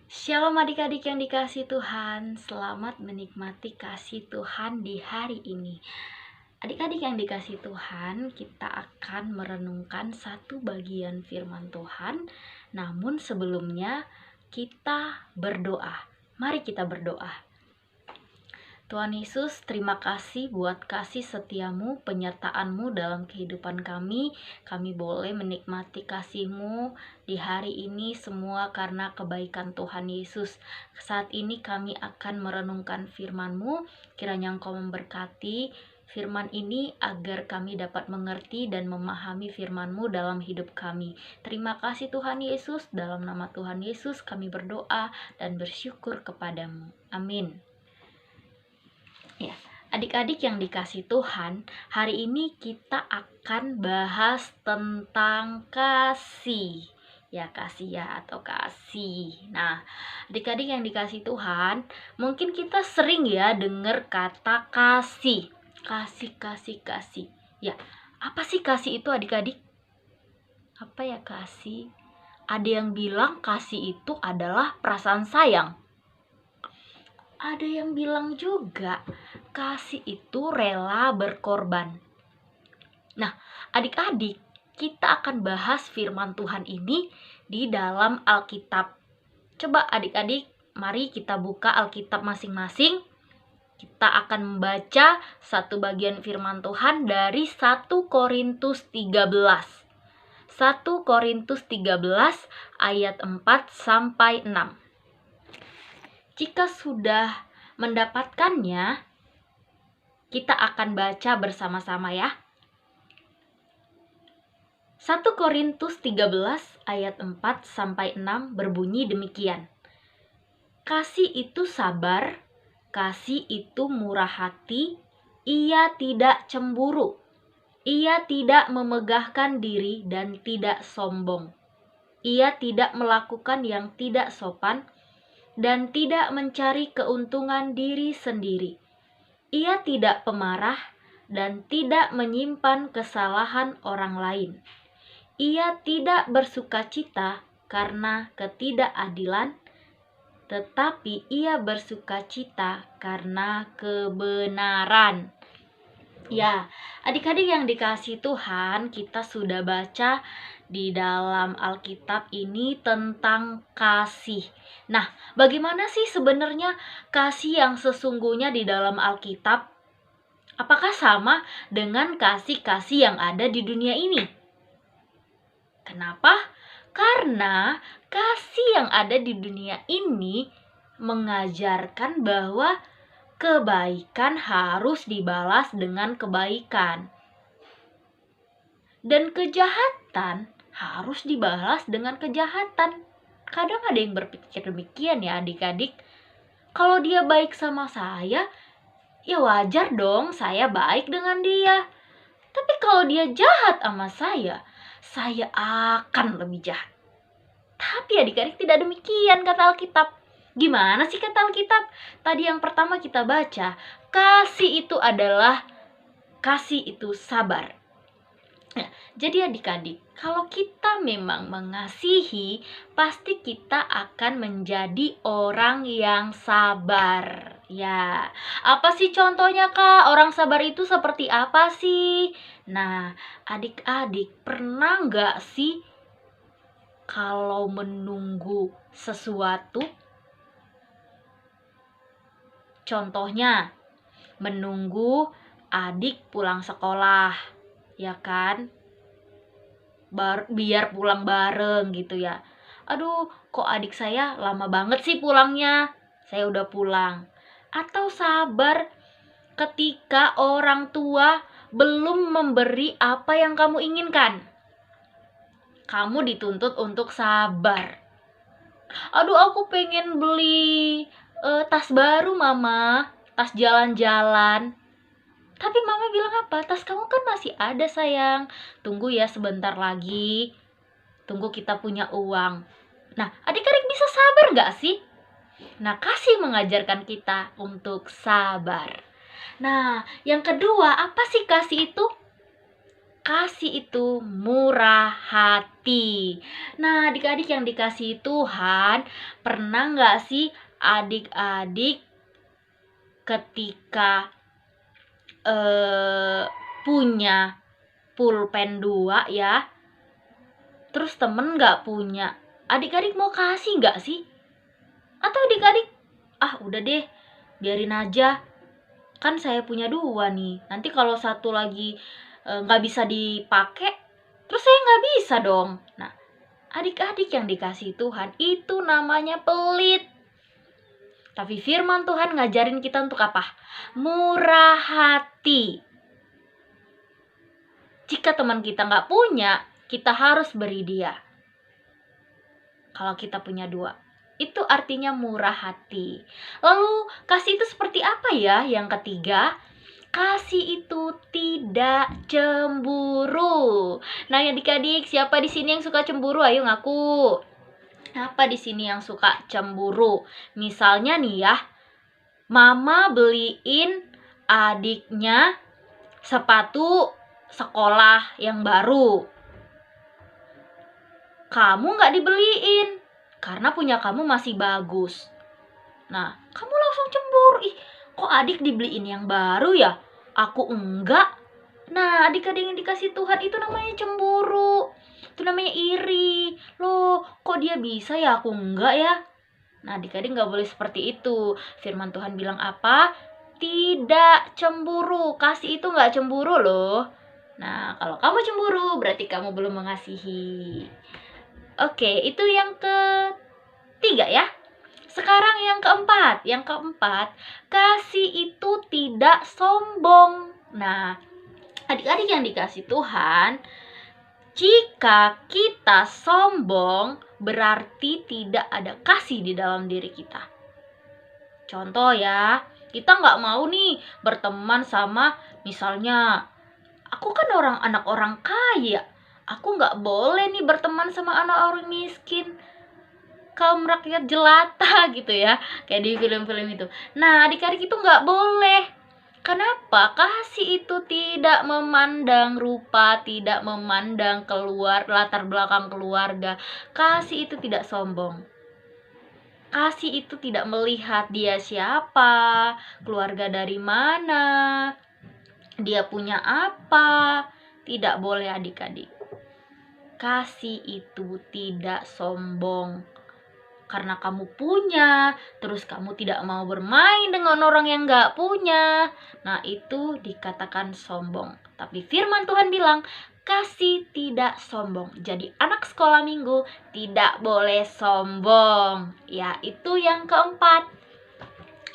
Shalom adik-adik yang dikasihi Tuhan, selamat menikmati kasih Tuhan di hari ini. Adik-adik yang dikasihi Tuhan, kita akan merenungkan satu bagian firman Tuhan. Namun sebelumnya kita berdoa. Mari kita berdoa. Tuhan Yesus, terima kasih buat kasih setiamu, penyertaan-Mu dalam kehidupan kami. Kami boleh menikmati kasih-Mu di hari ini semua karena kebaikan Tuhan Yesus. Saat ini kami akan merenungkan firman-Mu, kiranya Engkau memberkati firman ini agar kami dapat mengerti dan memahami firman-Mu dalam hidup kami. Terima kasih Tuhan Yesus, dalam nama Tuhan Yesus kami berdoa dan bersyukur kepadamu. Amin. Ya, adik-adik yang dikasih Tuhan, hari ini kita akan bahas tentang kasih. Ya, kasih ya atau kasih. Nah, adik-adik yang dikasih Tuhan, mungkin kita sering ya dengar kata kasih. Kasih, kasih, kasih. Ya, apa sih kasih itu adik-adik? Apa ya kasih? Ada yang bilang kasih itu adalah perasaan sayang. Ada yang bilang juga kasih itu rela berkorban. Nah, adik-adik, kita akan bahas firman Tuhan ini di dalam Alkitab. Coba adik-adik, mari kita buka Alkitab masing-masing. Kita akan membaca satu bagian firman Tuhan dari 1 Korintus 13. 1 Korintus 13 ayat 4 sampai 6. Jika sudah mendapatkannya, kita akan baca bersama-sama ya. 1 Korintus 13 ayat 4 sampai 6 berbunyi demikian. Kasih itu sabar, kasih itu murah hati, ia tidak cemburu, ia tidak memegahkan diri dan tidak sombong. Ia tidak melakukan yang tidak sopan dan tidak mencari keuntungan diri sendiri. Ia tidak pemarah dan tidak menyimpan kesalahan orang lain. Ia tidak bersukacita karena ketidakadilan, tetapi ia bersukacita karena kebenaran. Ya, adik-adik yang dikasihi Tuhan, kita sudah baca di dalam Alkitab ini tentang kasih. Nah, bagaimana sih sebenarnya kasih yang sesungguhnya di dalam Alkitab? Apakah sama dengan kasih-kasih yang ada di dunia ini? Kenapa? Karena kasih yang ada di dunia ini mengajarkan bahwa kebaikan harus dibalas dengan kebaikan. Dan kejahatan harus dibalas dengan kejahatan. Kadang ada yang berpikir demikian ya adik-adik. Kalau dia baik sama saya, ya wajar dong saya baik dengan dia. Tapi kalau dia jahat sama saya akan lebih jahat. Tapi adik-adik tidak demikian kata Alkitab. Gimana sih kata Alkitab? Tadi yang pertama kita baca, kasih itu sabar. Nah, jadi adik-adik, kalau kita memang mengasihi, pasti kita akan menjadi orang yang sabar. Ya, apa sih contohnya Kak? Orang sabar itu seperti apa sih? Nah, adik-adik pernah nggak sih kalau menunggu sesuatu? Contohnya, menunggu adik pulang sekolah, ya kan? Biar pulang bareng gitu ya. Aduh, kok adik saya lama banget sih pulangnya? Saya udah pulang. Atau sabar ketika orang tua belum memberi apa yang kamu inginkan. Kamu dituntut untuk sabar. Aduh, aku pengen beli tas baru mama, tas jalan-jalan. Tapi mama bilang apa? Tas kamu kan masih ada sayang. Tunggu ya sebentar lagi. Tunggu kita punya uang. Nah, adik-adik bisa sabar gak sih? Nah, kasih mengajarkan kita untuk sabar. Nah, yang kedua, apa sih kasih itu? kasih itu murah hati. Nah, adik-adik yang dikasihi Tuhan, pernah nggak sih adik-adik ketika punya pulpen 2 ya, terus temen nggak punya, adik-adik mau kasih nggak sih? Atau adik-adik, udah deh, biarin aja, kan saya punya 2 nih, nanti kalau satu lagi nggak bisa dipakai, terus saya nggak bisa dong. Nah, adik-adik yang dikasih Tuhan, itu namanya pelit. Tapi firman Tuhan ngajarin kita untuk apa? Murah hati. Jika teman kita nggak punya, kita harus beri dia. Kalau kita punya 2, itu artinya murah hati. Lalu kasih itu seperti apa ya? Yang ketiga, kasih itu tidak cemburu. Nah, adik-adik, siapa di sini yang suka cemburu? Ayo ngaku. Apa di sini yang suka cemburu? Misalnya nih ya, mama beliin adiknya sepatu sekolah yang baru. Kamu nggak dibeliin karena punya kamu masih bagus. Nah, kamu langsung cemburu. Ih, kok adik dibeliin yang baru ya? Aku enggak. Nah, adik-adik yang dikasih Tuhan itu namanya cemburu. Itu namanya iri. Loh, kok dia bisa ya, aku enggak ya? Nah, adik-adik nggak boleh seperti itu. Firman Tuhan bilang apa? Tidak cemburu. Kasih itu nggak cemburu loh. Nah, kalau kamu cemburu, berarti kamu belum mengasihi. Oke, itu yang ketiga ya. Sekarang yang keempat. Yang keempat, kasih itu tidak sombong. Nah, adik-adik yang dikasih Tuhan, jika kita sombong, berarti tidak ada kasih di dalam diri kita. Contoh ya, kita nggak mau nih berteman sama, misalnya, aku kan anak orang kaya, aku nggak boleh nih berteman sama anak orang miskin, kaum rakyat jelata gitu ya, kayak di film-film itu. Nah, adik-adik itu nggak boleh. Kenapa? Kasih itu tidak memandang rupa, tidak memandang latar belakang keluarga. Kasih itu tidak sombong. Kasih itu tidak melihat dia siapa, keluarga dari mana, dia punya apa. Tidak boleh adik-adik. Kasih itu tidak sombong. Karena kamu punya, terus kamu tidak mau bermain dengan orang yang gak punya. Nah, itu dikatakan sombong. Tapi firman Tuhan bilang, kasih tidak sombong. Jadi anak sekolah minggu tidak boleh sombong. Ya, itu yang keempat.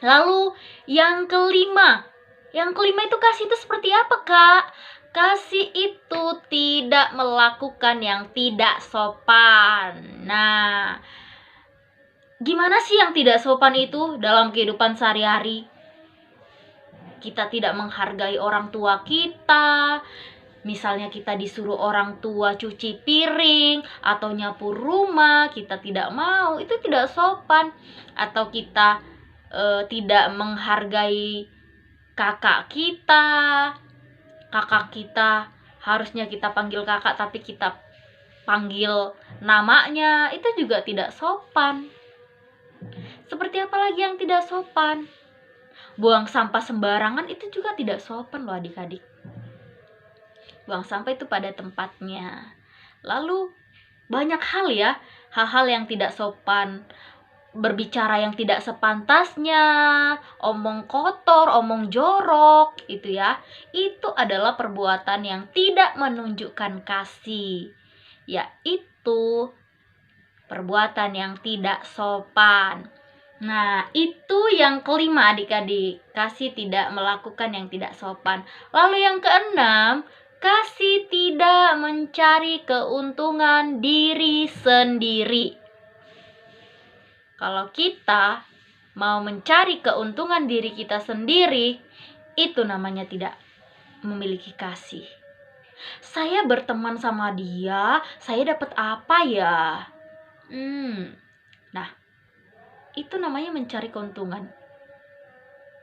Lalu yang kelima. Yang kelima itu kasih itu seperti apa, Kak? Kasih itu tidak melakukan yang tidak sopan. Nah, gimana sih yang tidak sopan itu dalam kehidupan sehari-hari? Kita tidak menghargai orang tua kita. Misalnya kita disuruh orang tua cuci piring atau nyapu rumah, kita tidak mau, itu tidak sopan. Atau kita tidak menghargai kakak kita. Kakak kita harusnya kita panggil kakak tapi kita panggil namanya, itu juga tidak sopan. Seperti apa lagi yang tidak sopan? Buang sampah sembarangan itu juga tidak sopan loh adik-adik. Buang sampah itu pada tempatnya. Lalu banyak hal ya, hal-hal yang tidak sopan. Berbicara yang tidak sepantasnya, omong kotor, omong jorok, itu ya. Itu adalah perbuatan yang tidak menunjukkan kasih. Yaitu perbuatan yang tidak sopan. Nah, itu yang kelima adik-adik. Kasih tidak melakukan yang tidak sopan. Lalu yang keenam, kasih tidak mencari keuntungan diri sendiri. Kalau kita mau mencari keuntungan diri kita sendiri, itu namanya tidak memiliki kasih. Saya berteman sama dia, saya dapat apa ya? Nah, itu namanya mencari keuntungan.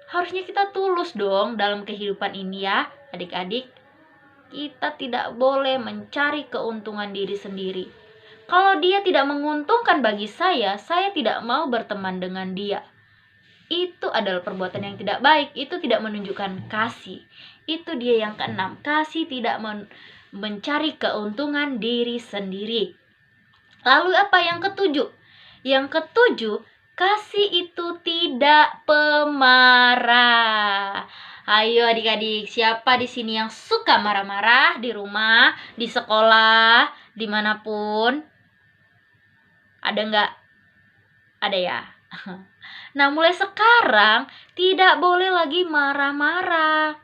Harusnya kita tulus dong dalam kehidupan ini ya, adik-adik. Kita tidak boleh mencari keuntungan diri sendiri. Kalau dia tidak menguntungkan bagi saya tidak mau berteman dengan dia. Itu adalah perbuatan yang tidak baik. Itu tidak menunjukkan kasih. Itu dia yang keenam. Kasih tidak mencari keuntungan diri sendiri. Lalu apa yang ketujuh? Yang ketujuh, kasih itu tidak pemarah. Ayo adik-adik, siapa di sini yang suka marah-marah di rumah, di sekolah, dimanapun? Ada nggak? Ada ya? Nah, mulai sekarang tidak boleh lagi marah-marah.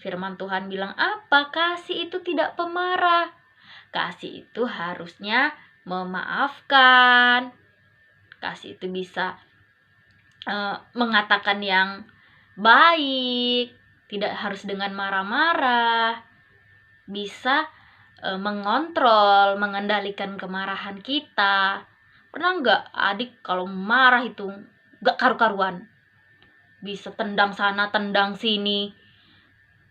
Firman Tuhan bilang apa? Kasih itu tidak pemarah. Kasih itu harusnya memaafkan. Kasih itu bisa mengatakan yang baik, tidak harus dengan marah-marah. Bisa mengontrol, mengendalikan kemarahan kita. Pernah nggak adik kalau marah itu nggak karu-karuan? Bisa tendang sana, tendang sini,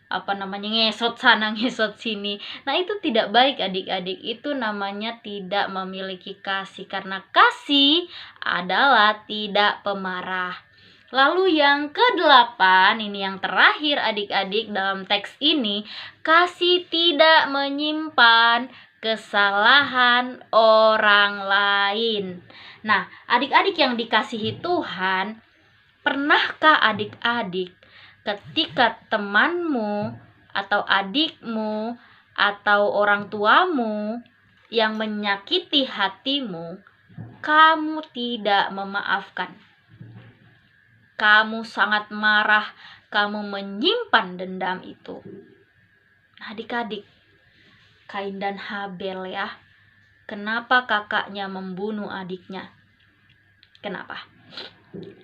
ngesot sana, ngesot sini. Nah, itu tidak baik adik-adik. Itu namanya tidak memiliki kasih, karena kasih adalah tidak pemarah. Lalu yang ke-8, ini yang terakhir adik-adik dalam teks ini, kasih tidak menyimpan kesalahan orang lain. Nah, adik-adik yang dikasihi Tuhan, pernahkah adik-adik ketika temanmu atau adikmu atau orang tuamu yang menyakiti hatimu, kamu tidak memaafkan? Kamu sangat marah, kamu menyimpan dendam itu. Adik-adik, Kain dan Habel ya. Kenapa kakaknya membunuh adiknya? Kenapa?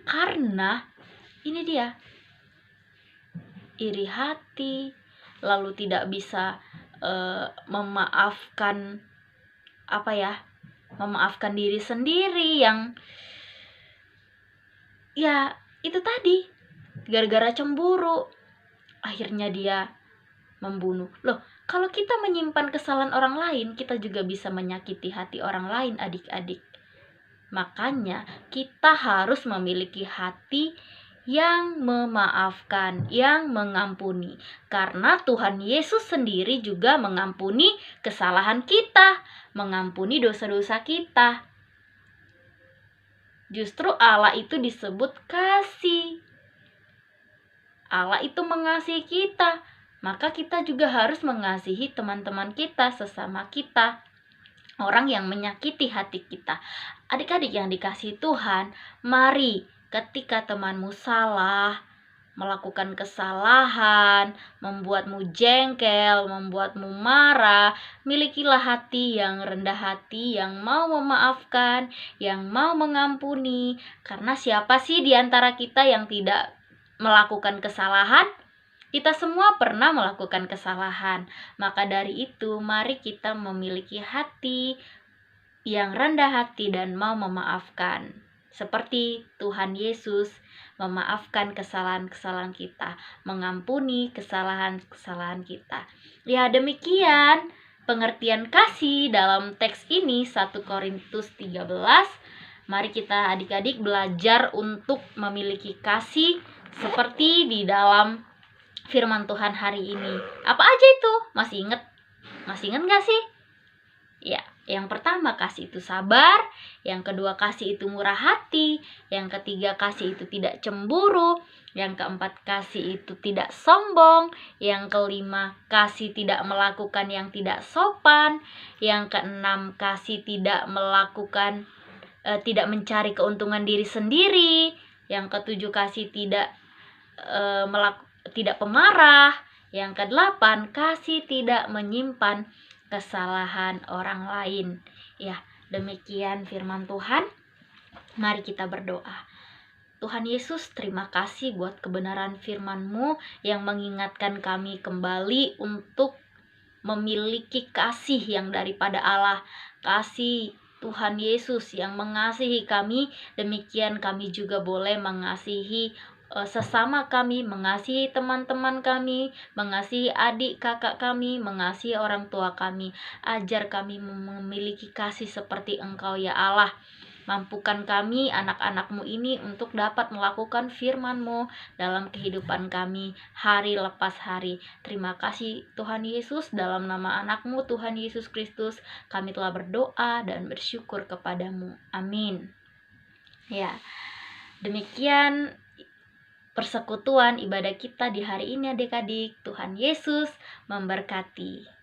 Karena ini dia, iri hati, lalu tidak bisa memaafkan memaafkan diri sendiri, yang ya itu tadi, gara-gara cemburu akhirnya dia membunuh. Loh, kalau kita menyimpan kesalahan orang lain, kita juga bisa menyakiti hati orang lain adik-adik. Makanya kita harus memiliki hati yang memaafkan, yang mengampuni. Karena Tuhan Yesus sendiri juga mengampuni kesalahan kita, mengampuni dosa-dosa kita. Justru Allah itu disebut kasih. Allah itu mengasihi kita, maka kita juga harus mengasihi teman-teman kita, sesama kita, orang yang menyakiti hati kita. Adik-adik yang dikasihi Tuhan, mari ketika temanmu salah, melakukan kesalahan, membuatmu jengkel, membuatmu marah, milikilah hati yang rendah hati, yang mau memaafkan, yang mau mengampuni. Karena siapa sih di antara kita yang tidak melakukan kesalahan? Kita semua pernah melakukan kesalahan. Maka dari itu, mari kita memiliki hati yang rendah hati dan mau memaafkan. Seperti Tuhan Yesus memaafkan kesalahan-kesalahan kita, mengampuni kesalahan-kesalahan kita. Ya, demikian pengertian kasih dalam teks ini, 1 Korintus 13. Mari kita adik-adik belajar untuk memiliki kasih seperti di dalam firman Tuhan hari ini. Apa aja itu? Masih ingat? Masih ingat gak sih? Ya, yang pertama, kasih itu sabar. Yang kedua, kasih itu murah hati. Yang ketiga, kasih itu tidak cemburu. Yang keempat, kasih itu tidak sombong. Yang kelima, kasih tidak melakukan yang tidak sopan. Yang keenam, kasih tidak mencari keuntungan diri sendiri. Yang ketujuh, kasih tidak pemarah. Yang kedelapan, kasih tidak menyimpan kesalahan orang lain. Ya, demikian firman Tuhan. Mari kita berdoa. Tuhan Yesus, terima kasih buat kebenaran firman-Mu yang mengingatkan kami kembali untuk memiliki kasih yang daripada Allah. Kasih Tuhan Yesus yang mengasihi kami, demikian kami juga boleh mengasihi sesama kami, mengasihi teman-teman kami, mengasihi adik kakak kami, mengasihi orang tua kami. Ajar kami memiliki kasih seperti Engkau ya Allah. Mampukan kami anak-anak-Mu ini untuk dapat melakukan firman-Mu dalam kehidupan kami hari lepas hari. Terima kasih Tuhan Yesus, dalam nama anak-Mu Tuhan Yesus Kristus kami telah berdoa dan bersyukur kepadamu. Amin. Ya, demikian persekutuan ibadah kita di hari ini adik-adik. Tuhan Yesus memberkati.